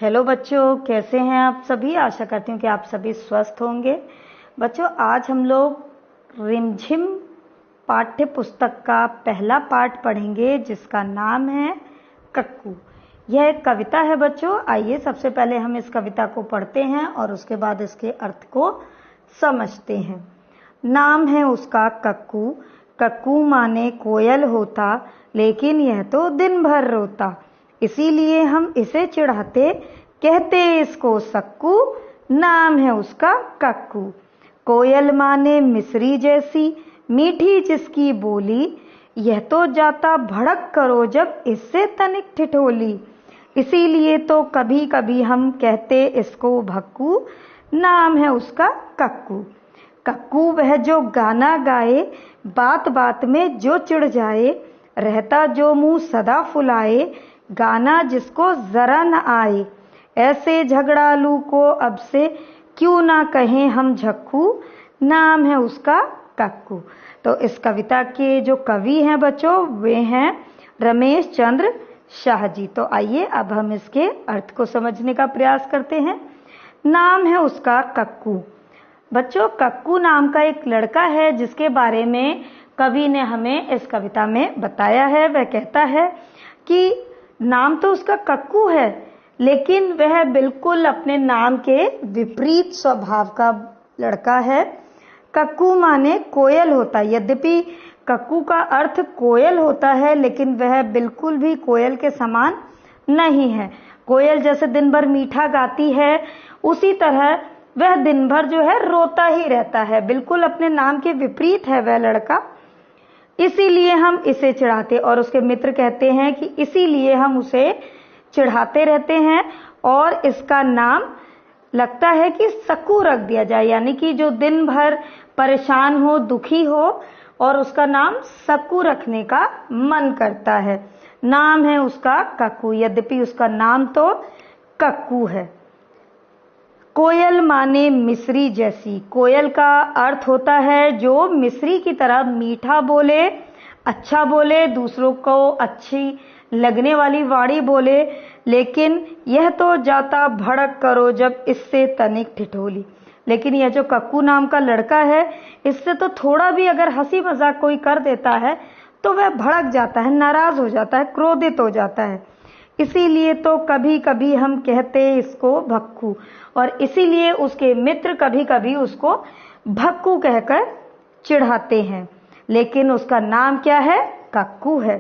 Hello बच्चों, कैसे हैं आप सभी। आशा करती हूँ कि आप सभी स्वस्थ होंगे। बच्चों, आज हम लोग रिमझिम पाठ्य पुस्तक का पहला पाठ पढ़ेंगे जिसका नाम है कक्कू। यह एक कविता है बच्चों। आइए सबसे पहले हम इस कविता को पढ़ते हैं और उसके बाद इसके अर्थ को समझते हैं। नाम है उसका कक्कू, कक्कू माने कोयल होता, लेकिन यह तो दिन भर रोता। इसीलिए हम इसे चिढ़ाते, कहते इसको सक्कू, नाम है उसका कक्कू। कोयल माने मिस्री जैसी, मीठी जिसकी बोली, यह तो जाता भड़क करो जब इससे तनिक ठिठोली। इसीलिए तो कभी कभी हम कहते इसको भक्कू, नाम है उसका कक्कू। कक्कू वह जो गाना गाए, बात बात में जो चिढ़ जाए, रहता जो मुंह सदा फुलाए, गाना जिसको जरा न आए। ऐसे झगड़ालू को अब से क्यों ना कहें हम झक्कू, नाम है उसका कक्कू। तो इस कविता के जो कवि हैं बच्चों, वे हैं रमेश चंद्र शाह जी। तो आइए अब हम इसके अर्थ को समझने का प्रयास करते हैं। नाम है उसका कक्कू। बच्चों, कक्कू नाम का एक लड़का है जिसके बारे में कवि ने हमें इस कविता में बताया है। वह कहता है कि नाम तो उसका कक्कू है, लेकिन वह बिल्कुल अपने नाम के विपरीत स्वभाव का लड़का है। कक्कू माने कोयल होता। यद्यपि कक्कू का अर्थ कोयल होता है, लेकिन वह बिल्कुल भी कोयल के समान नहीं है। कोयल जैसे दिन भर मीठा गाती है, उसी तरह वह दिन भर जो है रोता ही रहता है। बिल्कुल अपने नाम के विपरीत है वह लड़का। इसीलिए हम इसे चिढ़ाते, और उसके मित्र कहते हैं कि इसीलिए हम उसे चिढ़ाते रहते हैं और इसका नाम लगता है कि सक्कू रख दिया जाए, यानी कि जो दिन भर परेशान हो, दुखी हो, और उसका नाम सक्कू रखने का मन करता है। नाम है उसका कक्कू, यद्यपि उसका नाम तो कक्कू है। कोयल माने मिस्री जैसी। कोयल का अर्थ होता है जो मिस्री की तरह मीठा बोले, अच्छा बोले, दूसरों को अच्छी लगने वाली वाणी बोले, लेकिन यह तो जाता भड़क करो जब इससे तनिक ठिठोली। लेकिन यह जो कक्कू नाम का लड़का है, इससे तो थोड़ा भी अगर हंसी मजाक कोई कर देता है तो वह भड़क जाता है, नाराज हो जाता है, क्रोधित हो जाता है। इसीलिए तो कभी कभी हम कहते इसको भक्कू, और इसीलिए उसके मित्र कभी कभी उसको भक्कू कहकर चिढ़ाते हैं। लेकिन उसका नाम क्या है? कक्कू है।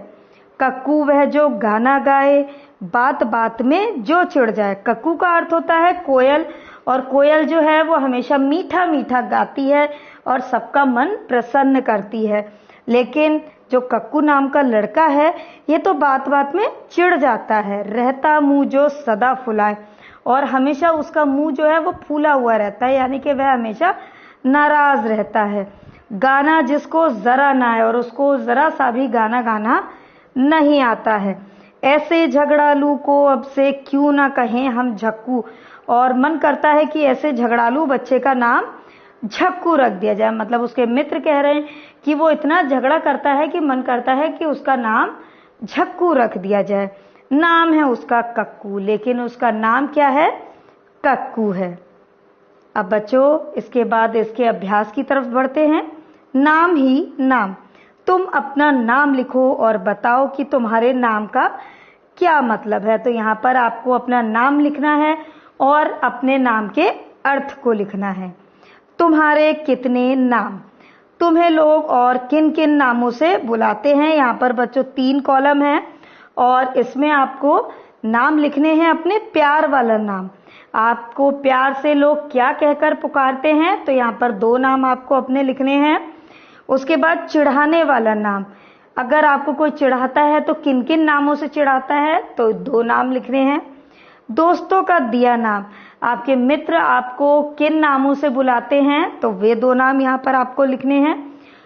कक्कू वह जो गाना गाए, बात बात में जो चिढ़ जाए। कक्कू का अर्थ होता है कोयल, और कोयल जो है वो हमेशा मीठा मीठा गाती है और सबका मन प्रसन्न करती है। लेकिन जो कक्कू नाम का लड़का है, ये तो बात बात में चिढ़ जाता है। रहता मुंह जो सदा फुलाए, और हमेशा उसका मुंह जो है वो फूला हुआ रहता है, यानी कि वह हमेशा नाराज रहता है। गाना जिसको जरा ना आए, और उसको जरा सा भी गाना गाना नहीं आता है। ऐसे झगड़ालू को अब से क्यों ना कहें हम झक्कू, और मन करता है कि ऐसे झगड़ालू बच्चे का नाम झक्कू रख दिया जाए। मतलब उसके मित्र कह रहे हैं कि वो इतना झगड़ा करता है कि मन करता है कि उसका नाम झक्कू रख दिया जाए। नाम है उसका कक्कू, लेकिन उसका नाम क्या है? कक्कू है। अब बच्चों, इसके बाद इसके अभ्यास की तरफ बढ़ते हैं। नाम ही नाम। तुम अपना नाम लिखो और बताओ कि तुम्हारे नाम का क्या मतलब है। तो यहाँ पर आपको अपना नाम लिखना है और अपने नाम के अर्थ को लिखना है। तुम्हारे कितने नाम। तुम्हें लोग और किन किन नामों से बुलाते हैं। यहाँ पर बच्चों 3 कॉलम है, और इसमें आपको नाम लिखने हैं अपने प्यार वाला नाम। आपको प्यार से लोग क्या कहकर पुकारते हैं, तो यहाँ पर 2 नाम आपको अपने लिखने हैं। उसके बाद चिढ़ाने वाला नाम। अगर आपको कोई चिढ़ाता है तो किन किन नामों से चिढ़ाता है, तो 2 नाम लिखने हैं। दोस्तों का दिया नाम। आपके मित्र आपको किन नामों से बुलाते हैं, तो वे 2 नाम यहाँ पर आपको लिखने हैं।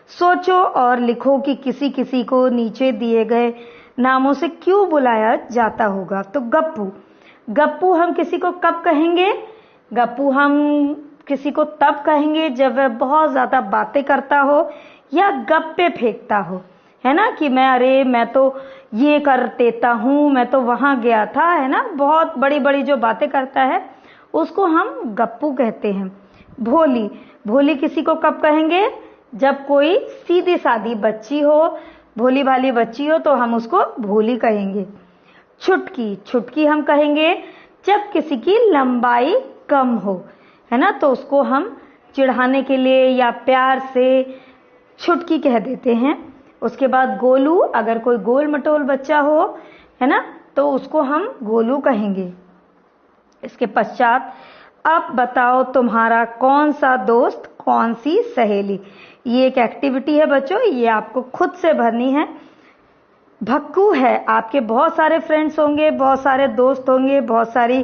सोचो और लिखो कि किसी किसी को नीचे दिए गए नामों से क्यों बुलाया जाता होगा। तो गप्पू। गप्पू हम किसी को कब कहेंगे? गप्पू हम किसी को तब कहेंगे जब वह बहुत ज्यादा बातें करता हो या गप्पे फेंकता हो, है ना, कि मैं तो ये कर देता हूँ, मैं तो वहां गया था, है ना, बहुत बड़ी बड़ी जो बातें करता है उसको हम गप्पू कहते हैं। भोली, भोली किसी को कब कहेंगे? जब कोई सीधी सादी बच्ची हो, भोली भाली बच्ची हो तो हम उसको भोली कहेंगे। छुटकी, छुटकी हम कहेंगे जब किसी की लंबाई कम हो, है ना, तो उसको हम चिढ़ाने के लिए या प्यार से छुटकी कह देते हैं। उसके बाद गोलू, अगर कोई गोल मटोल बच्चा हो, है ना, तो उसको हम गोलू कहेंगे। इसके पश्चात अब बताओ तुम्हारा कौन सा दोस्त, कौन सी सहेली। ये एक एक्टिविटी है बच्चों, ये आपको खुद से भरनी है। भक्कू है, आपके बहुत सारे फ्रेंड्स होंगे, बहुत सारे दोस्त होंगे, बहुत सारी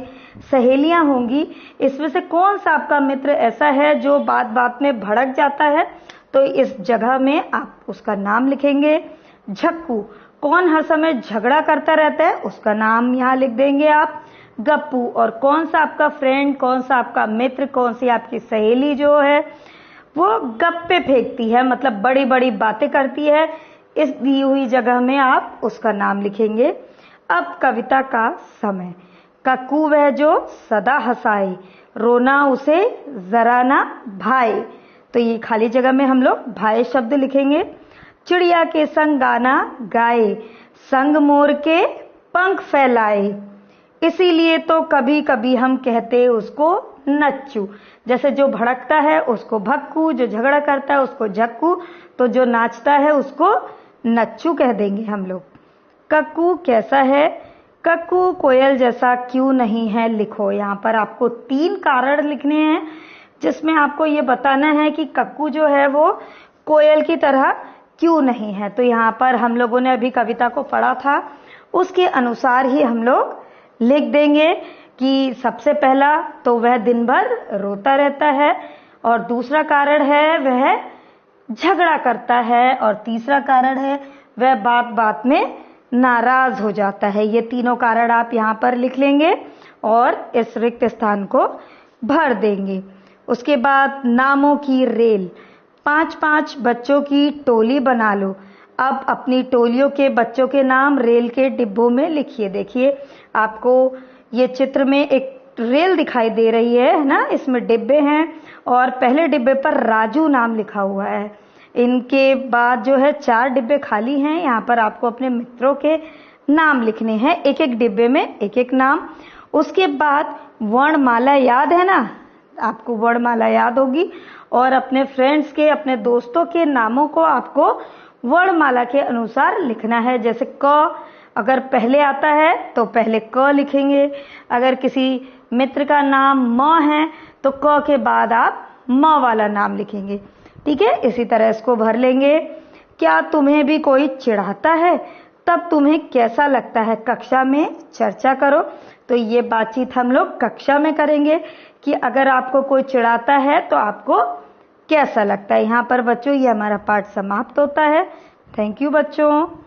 सहेलियां होंगी। इसमें से कौन सा आपका मित्र ऐसा है जो बात बात में भड़क जाता है, तो इस जगह में आप उसका नाम लिखेंगे। झक्कू, कौन हर समय झगड़ा करता रहता है, उसका नाम यहाँ लिख देंगे आप। गप्पू, और कौन सा आपका फ्रेंड, कौन सा आपका मित्र, कौन सी आपकी सहेली जो है वो गप्पे फेंकती है, मतलब बड़ी बड़ी बातें करती है, इस दी हुई जगह में आप उसका नाम लिखेंगे। अब कविता का समय। कक्कू वह जो सदा हंसाए, रोना उसे जरा ना भाए, तो ये खाली जगह में हम लोग भाई शब्द लिखेंगे। चिड़िया के संग गाना गाए, संग मोर के पंख फैलाए, इसीलिए तो कभी कभी हम कहते उसको नच्चू। जैसे जो भड़कता है उसको भक्कू, जो झगड़ा करता है उसको झक्कू, तो जो नाचता है उसको नच्चू कह देंगे हम लोग। कक्कू कैसा है? कक्कू कोयल जैसा क्यों नहीं है, लिखो। यहाँ पर आपको 3 कारण लिखने हैं जिसमें आपको ये बताना है कि कक्कू जो है वो कोयल की तरह क्यों नहीं है। तो यहाँ पर हम लोगों ने अभी कविता को पढ़ा था, उसके अनुसार ही हम लोग लिख देंगे कि सबसे पहला तो वह दिन भर रोता रहता है, और दूसरा कारण है वह झगड़ा करता है, और तीसरा कारण है वह बात बात में नाराज हो जाता है। ये तीनों कारण आप यहाँ पर लिख लेंगे और इस रिक्त स्थान को भर देंगे। उसके बाद नामों की रेल, 5-5 बच्चों की टोली बना लो। अब अपनी टोलियों के बच्चों के नाम रेल के डिब्बों में लिखिए। देखिए आपको ये चित्र में एक रेल दिखाई दे रही है ना, इसमें डिब्बे हैं और पहले डिब्बे पर राजू नाम लिखा हुआ है। इनके बाद जो है 4 डिब्बे खाली हैं, यहाँ पर आपको अपने मित्रों के नाम लिखने हैं, एक एक डिब्बे में एक एक नाम। उसके बाद वर्णमाला याद है ना, आपको वर्णमाला याद होगी, और अपने फ्रेंड्स के, अपने दोस्तों के नामों को आपको वर्णमाला के अनुसार लिखना है। जैसे क अगर पहले आता है तो पहले क लिखेंगे, अगर किसी मित्र का नाम म है तो क के बाद आप म वाला नाम लिखेंगे। ठीक है, इसी तरह इसको भर लेंगे। क्या तुम्हें भी कोई चिढ़ाता है, तब तुम्हें कैसा लगता है, कक्षा में चर्चा करो। तो ये बातचीत हम लोग कक्षा में करेंगे कि अगर आपको कोई चिढ़ाता है तो आपको कैसा लगता है। यहाँ पर बच्चों ये हमारा पाठ समाप्त होता है। थैंक यू बच्चों।